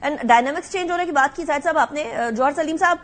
And dynamics change ہونے کی بات کی زاہد صاحب آپ نے. جوہر سلیم صاحب,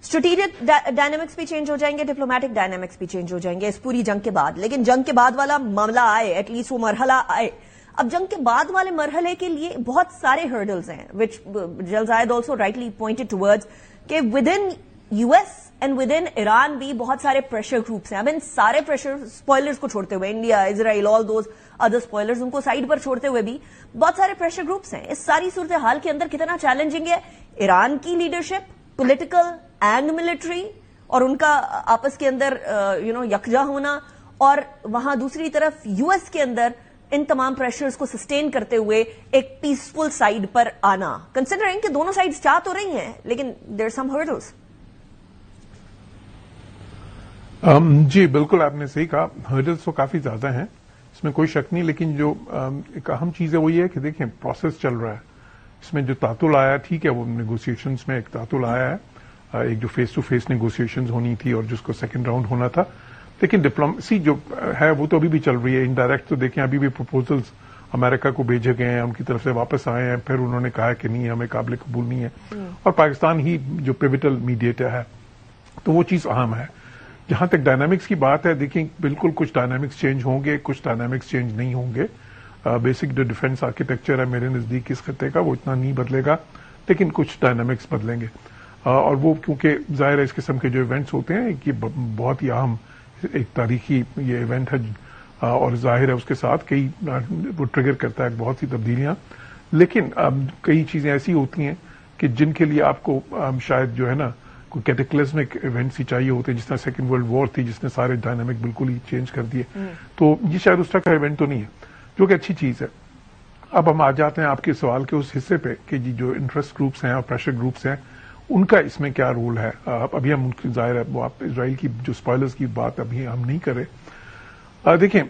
اسٹریٹجک ڈائنامکس بھی چینج ہو جائیں گے, ڈپلومیٹک ڈائنامکس بھی چینج ہو جائیں گے اس پوری جنگ کے بعد, لیکن جنگ کے بعد والا معاملہ آئے, ایٹ لیسٹ وہ مرحلہ آئے. اب جنگ کے بعد والے مرحلے کے لیے بہت سارے ہرڈلز ہیں, وچ جنرل زاہد آلسو رائٹلی پوائنٹڈ ٹورڈز کہ with in U S and with in Iran بھی بہت سارے پریشر گروپس ہیں. اب ان سارے پریشر اسپوائلرز کو چھوڑتے ہوئے, India, Israel, all those other spoilers, ان کو سائڈ پر چھوڑتے ہوئے بھی بہت سارے پریشر گروپس ہیں. اس ساری صورتحال کے اندر کتنا چیلنجنگ ہے ایران کی لیڈرشپ, پولیٹیکل اینڈ ملٹری, اور ان کا آپس کے اندر یکجا ہونا, اور وہاں دوسری طرف یو ایس کے اندر ان تمام پریشرز کو سسٹین کرتے ہوئے ایک پیسفل سائیڈ پر آنا, کنسیڈرنگ کہ دونوں سائیڈز چاہ تو رہی ہیں لیکن دیر سم ہرڈلز. جی بالکل آپ نے صحیح کہا, ہرڈلز تو کافی زیادہ ہیں, اس میں کوئی شک نہیں, لیکن جو ایک اہم چیز ہے وہ یہ ہے کہ دیکھیں پروسیس چل رہا ہے. اس میں جو تعطل آیا ٹھیک ہے, وہ نیگوسیشنز میں ایک تعطل آیا ہے, ایک جو فیس ٹو فیس نیگوسیشنز ہونی تھی اور جس کو سیکنڈ راؤنڈ ہونا تھا, لیکن ڈپلومیسی جو ہے وہ تو ابھی بھی چل رہی ہے. انڈائریکٹ تو دیکھیں ابھی بھی پروپوزلز امریکہ کو بھیجے گئے ہیں, ان کی طرف سے واپس آئے ہیں, پھر انہوں نے کہا کہ نہیں ہمیں قابل قبول نہیں ہے, اور پاکستان ہی جو پیوٹل میڈیٹر ہے, تو وہ چیز اہم ہے. جہاں تک ڈائنامکس کی بات ہے, دیکھیں بالکل کچھ ڈائنامکس چینج ہوں گے, کچھ ڈائنامکس چینج نہیں ہوں گے. بیسک جو ڈیفنس آرکیٹیکچر ہے میرے نزدیک اس خطے کا, وہ اتنا نہیں بدلے گا, لیکن کچھ ڈائنامکس بدلیں گے. اور وہ کیونکہ ظاہر ہے اس قسم کے جو ایونٹس ہوتے ہیں کہ بہت ہی اہم ایک تاریخی یہ ایونٹ ہے, اور ظاہر ہے اس کے ساتھ کئی وہ ٹریگر کرتا ہے بہت سی تبدیلیاں, لیکن کئی چیزیں ایسی ہوتی ہیں کہ جن کے لیے آپ کو شاید جو ہے نا کوئی کیٹیکلزمک ایونٹس ہی چاہیے ہوتے ہیں, جس طرح سیکنڈ ورلڈ وار تھی جس نے سارے ڈائنامک بالکل ہی چینج کر دیے. تو یہ شاید اس طرح کا ایونٹ تو نہیں ہے, جو کہ اچھی چیز ہے. اب ہم آ جاتے ہیں آپ کے سوال کے اس حصے پہ کہ جی جو انٹرسٹ گروپس ہیں اور پریشر گروپس ہیں ان کا اس میں کیا رول ہے. ابھی ہم ظاہر ہے وہ آپ اسرائیل کی جو اسپوائلرز کی بات ابھی ہم نہیں کریں. دیکھیں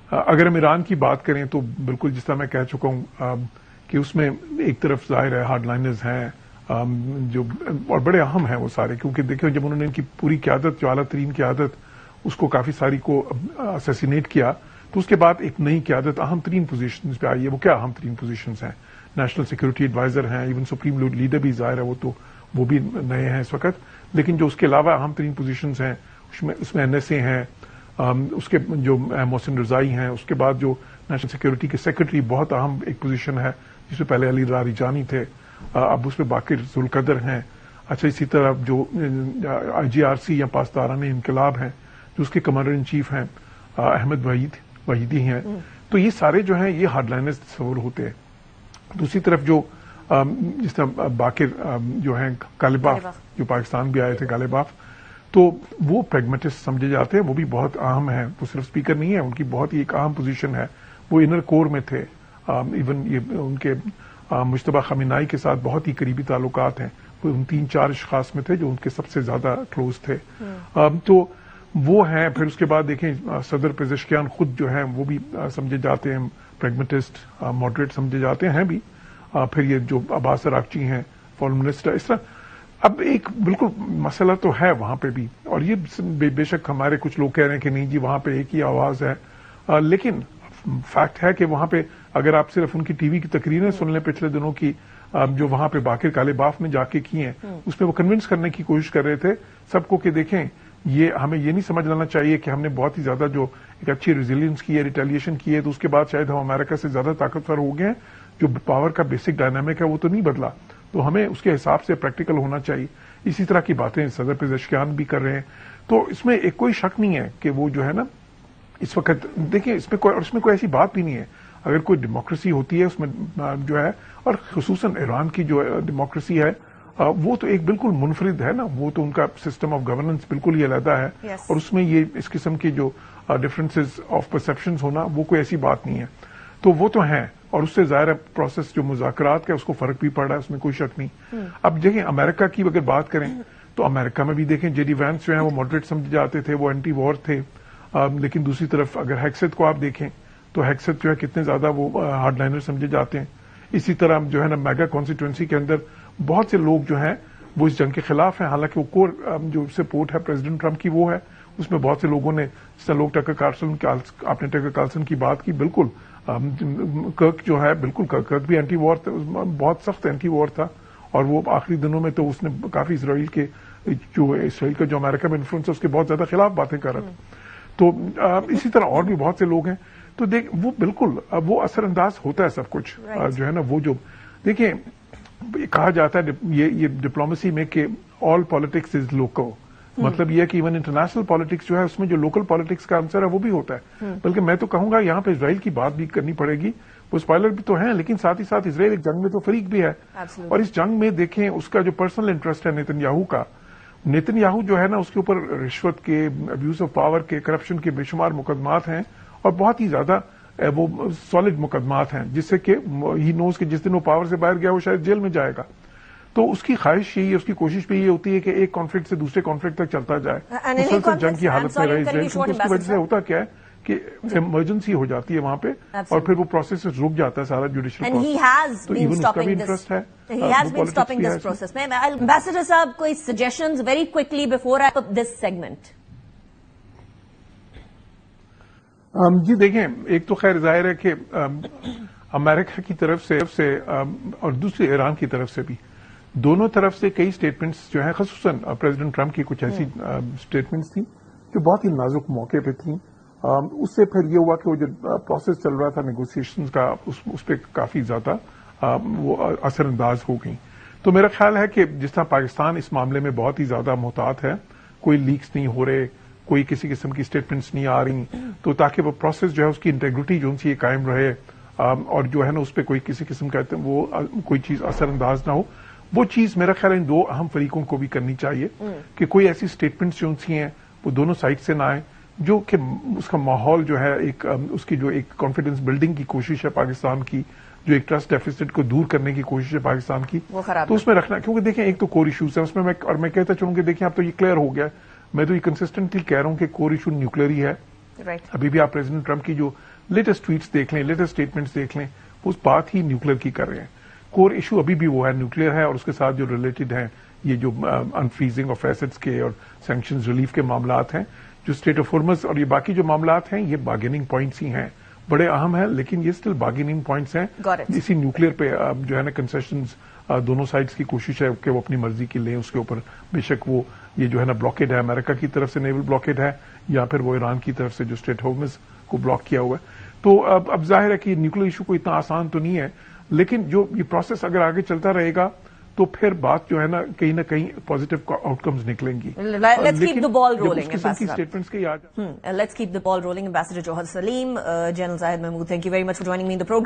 اگر ہم ایران کی بات کریں تو بالکل جس طرح میں کہہ چکا ہوں کہ اس میں ایک طرف ظاہر ہے ہارڈ لائنرز ہیں جو, اور بڑے اہم ہیں وہ سارے, کیونکہ دیکھیں جب انہوں نے ان کی پوری قیادت جو اعلیٰ ترین قیادت اس کو کافی ساری کو اسیسینیٹ کیا, تو اس کے بعد ایک نئی قیادت اہم ترین پوزیشنز پہ آئی ہے. وہ کیا اہم ترین پوزیشنز ہیں؟ نیشنل سیکورٹی ایڈوائزر ہیں, ایون سپریم لیڈر بھی ظاہر ہے وہ بھی نئے ہیں اس وقت, لیکن جو اس کے علاوہ اہم ترین پوزیشنز ہیں اس میں NSA ہیں, اس کے جو محسن رضائی ہیں, اس کے بعد جو نیشنل سیکورٹی کے سیکرٹری بہت اہم ایک پوزیشن ہے جس میں پہلے علی راریجانی تھے, اب اس میں باقر ذوالقدر ہیں. اچھا اسی طرح جو IGRC یا پاسداران انقلاب ہیں جو اس کے کمانڈر ان چیف ہیں احمد وحیدی ہیں. تو یہ سارے جو ہیں یہ ہارڈ لائنرز تصور ہوتے ہیں. دوسری طرف جو جس طرح باقر جو ہیں غالباف جو پاکستان بھی آئے تھے غالباف, تو وہ پریگمیٹسٹ سمجھے جاتے ہیں, وہ بھی بہت اہم ہیں. وہ صرف اسپیکر نہیں ہے, ان کی بہت ہی ایک اہم پوزیشن ہے, وہ انر کور میں تھے. ایون یہ ان کے مجتبی خامنہئی کے ساتھ بہت ہی قریبی تعلقات ہیں, وہ ان 3-4 اشخاص میں تھے جو ان کے سب سے زیادہ کلوز تھے. تو وہ ہیں. پھر اس کے بعد دیکھیں صدر پزشکیان خود جو ہیں وہ بھی سمجھے جاتے ہیں پریگمیٹسٹ, ماڈریٹ سمجھے جاتے ہیں بھی. پھر یہ جو عباس عراقچی ہیں فارن منسٹر, اس طرح اب ایک بالکل مسئلہ تو ہے وہاں پہ بھی, اور یہ بے شک ہمارے کچھ لوگ کہہ رہے ہیں کہ نہیں جی وہاں پہ ایک ہی آواز ہے, لیکن فیکٹ ہے کہ وہاں پہ اگر آپ صرف ان کی ٹی وی کی تقریریں سن لیں پچھلے دنوں کی جو وہاں پہ باقر غالباف میں جا کے کی ہیں, اس میں وہ کنونس کرنے کی کوشش کر رہے تھے سب کو کہ دیکھیں یہ ہمیں یہ نہیں سمجھ لینا چاہیے کہ ہم نے بہت ہی زیادہ جو ایک اچھی ریزیلینس کی ہے, ریٹیلیشن کی ہے, تو اس کے بعد شاید ہم امریکہ سے زیادہ طاقتور ہو گئے ہیں. جو پاور کا بیسک ڈائنامک ہے وہ تو نہیں بدلا, تو ہمیں اس کے حساب سے پریکٹیکل ہونا چاہیے. اسی طرح کی باتیں صدر پزشکیان بھی کر رہے ہیں. تو اس میں ایک کوئی شک نہیں ہے کہ وہ جو ہے نا اس وقت دیکھیں اس میں کوئی ایسی بات بھی نہیں ہے. اگر کوئی ڈیموکریسی ہوتی ہے اس میں جو ہے, اور خصوصاً ایران کی جو ڈیموکریسی ہے وہ تو ایک بالکل منفرد ہے نا, وہ تو ان کا سسٹم آف گورننس بالکل ہی علیحدہ ہے, اور اس میں یہ اس قسم کی جو ڈفرینسز آف پرسپشنز ہونا وہ کوئی ایسی بات نہیں ہے. تو وہ تو ہیں, اور اس سے ظاہر پروسیس جو مذاکرات کا اس کو فرق بھی پڑ رہا ہے, اس میں کوئی شک نہیں. اب دیکھیں امریکہ کی اگر بات کریں تو امریکہ میں بھی دیکھیں JD وینس جو ہیں وہ ماڈریٹ سمجھے جاتے تھے, وہ اینٹی وار تھے, لیکن دوسری طرف اگر ہیکسیت کو آپ دیکھیں تو ہیکسیت جو ہے کتنے زیادہ وہ ہارڈ لائنر سمجھے جاتے ہیں. اسی طرح جو ہے نا میگا کانسٹیٹوئنسی کے اندر بہت سے لوگ جو ہیں وہ اس جنگ کے خلاف ہیں, حالانکہ وہ کور جو سپورٹ ہے پریزیڈنٹ ٹرمپ کی وہ ہے. اس میں بہت سے لوگوں نے جس طرح لوگ ٹکر کارلسن, آپ نے ٹکر کارلسن کی بات کی, بالکل کرک جو ہے بالکل کرک بھی اینٹی وار بہت سخت اینٹی وار تھا, اور وہ آخری دنوں میں تو اس نے کافی اسرائیل کا جو امریکہ میں انفلوئنس ہے اس کے بہت زیادہ خلاف باتیں کر رہا تھا. تو اسی طرح اور بھی بہت سے لوگ ہیں. تو دیکھ وہ بالکل وہ اثر انداز ہوتا ہے سب کچھ جو ہے نا. وہ جو دیکھیں کہا جاتا ہے یہ ڈپلومیسی میں کہ آل پالیٹکس از لوکل, مطلب یہ ہے کہ ایون انٹرنیشنل پالیٹکس جو ہے اس میں جو لوکل پالیٹکس کا آنسر ہے وہ بھی ہوتا ہے. بلکہ میں تو کہوں گا یہاں پہ اسرائیل کی بات بھی کرنی پڑے گی. وہ اسپائلر بھی تو ہیں لیکن ساتھ ہی ساتھ اسرائیل ایک جنگ میں تو فریق بھی ہے. اور اس جنگ میں دیکھیں اس کا جو پرسنل انٹرسٹ ہے نیتن یاہو جو ہے نا, اس کے اوپر رشوت کے, ابیوز آف پاور کے, کرپشن کے بے شمار مقدمات ہیں, اور بہت ہی زیادہ وہ سالڈ مقدمات ہیں, جس سے کہ ہی نوز کہ جس دن وہ پاور سے باہر گیا وہ شاید جیل میں جائے گا. تو اس کی خواہش یہی ہے, اس کی کوشش بھی یہ ہوتی ہے کہ ایک کانفلکٹ سے دوسرے کانفلکٹ تک چلتا جائے, مسلسل جنگ کی حالت میں رہے اسرائیل. اس کی وجہ سے ہوتا کیا ہے کہ ایمرجنسی ہو جاتی ہے وہاں پہ, اور پھر وہ پروسیس رک جاتا ہے سارا جوڈیشل پروسیس. تو ایون اس کا بھی انٹرسٹ ہے. He has been stopping this process. Ambassador Saab, کوئی suggestions very quickly before I put this segment? جی دیکھیں, ایک تو خیر ظاہر ہے کہ امریکہ کی طرف سے اور دوسری ایران کی طرف سے بھی, دونوں طرف سے کئی سٹیٹمنٹس جو ہیں, خصوصاً پریزیڈنٹ ٹرمپ کی کچھ ایسی سٹیٹمنٹس تھیں جو بہت ہی نازک موقع پہ تھیں. اس سے پھر یہ ہوا کہ وہ جو پروسیس چل رہا تھا نیگوسیشنز کا, اس پہ کافی زیادہ وہ اثر انداز ہو گئی. تو میرا خیال ہے کہ جس طرح پاکستان اس معاملے میں بہت ہی زیادہ محتاط ہے, کوئی لیکس نہیں ہو رہے, کوئی کسی قسم کی سٹیٹمنٹس نہیں آ رہی, تو تاکہ وہ پروسیس جو ہے اس کی انٹیگریٹی جو سی قائم رہے, اور جو ہے نا اس پہ کوئی کسی قسم کا وہ کوئی چیز اثر انداز نہ ہو. وہ چیز میرا خیال ان دو اہم فریقوں کو بھی کرنی چاہیے کہ کوئی ایسی سٹیٹمنٹس جو سی ہیں وہ دونوں سائڈ سے نہ آئیں جو کہ اس کا ماحول جو ہے ایک اس کی جو ایک کانفیڈنس بلڈنگ کی کوشش ہے پاکستان کی, جو ایک ٹرسٹ ڈیفیسٹ کو دور کرنے کی کوشش ہے پاکستان کی, تو اس میں رکھنا. کیونکہ دیکھیں ایک تو کور ایشوز ہیں اس میں, اور میں کہتا چلوں کہ دیکھیں اب تو یہ کلیئر ہو گیا, میں تو یہ کنسسٹنٹلی کہہ رہا ہوں کہ کور ایشو نیوکلیر ہی ہے. ابھی بھی آپ پریزیڈنٹ ٹرمپ کی جو لیٹسٹ ٹویٹس دیکھ لیں, لیٹسٹ اسٹیٹمنٹس دیکھ لیں, وہ اس بات ہی نیوکلیر کی کر رہے ہیں. کور ایشو ابھی بھی وہ ہے, نیوکلیر ہے, اور اس کے ساتھ جو ریلیٹڈ ہیں یہ جو انفریزنگ آف ایسٹس کے اور سینکشنز ریلیف کے معاملات ہیں, جو اسٹیٹ آف ہارمز اور یہ باقی جو معاملات ہیں, یہ بارگیننگ پوائنٹس ہی ہیں, بڑے اہم ہیں, لیکن یہ اسٹل بارگیننگ پوائنٹس ہیں. اسی نیوکلیر پہ جو ہے نا کنسیشنز دونوں سائڈز کی کوشش ہے کہ وہ اپنی مرضی کی لیں. اس کے اوپر بے شک وہ یہ جو ہے نا بلاکیڈ ہے, امریکہ کی طرف سے نیول بلاکیڈ ہے, یا پھر وہ ایران کی طرف سے جو اسٹیٹ ہارمز کو بلاک کیا ہوا ہے. تو اب ظاہر ہے کہ نیوکلیر ایشو کو اتنا آسان تو نہیں ہے, لیکن جو یہ پروسیس اگر آگے چلتا رہے گا تو پھر بات جو ہے نا کہیں پازیٹو آؤٹ کمز نکلیں گی. Let's keep the ball rolling. Statements Let's keep the ball rolling. Ambassador Johar Saleem, General Zahid Mahmood, thank you very much for joining me in the program.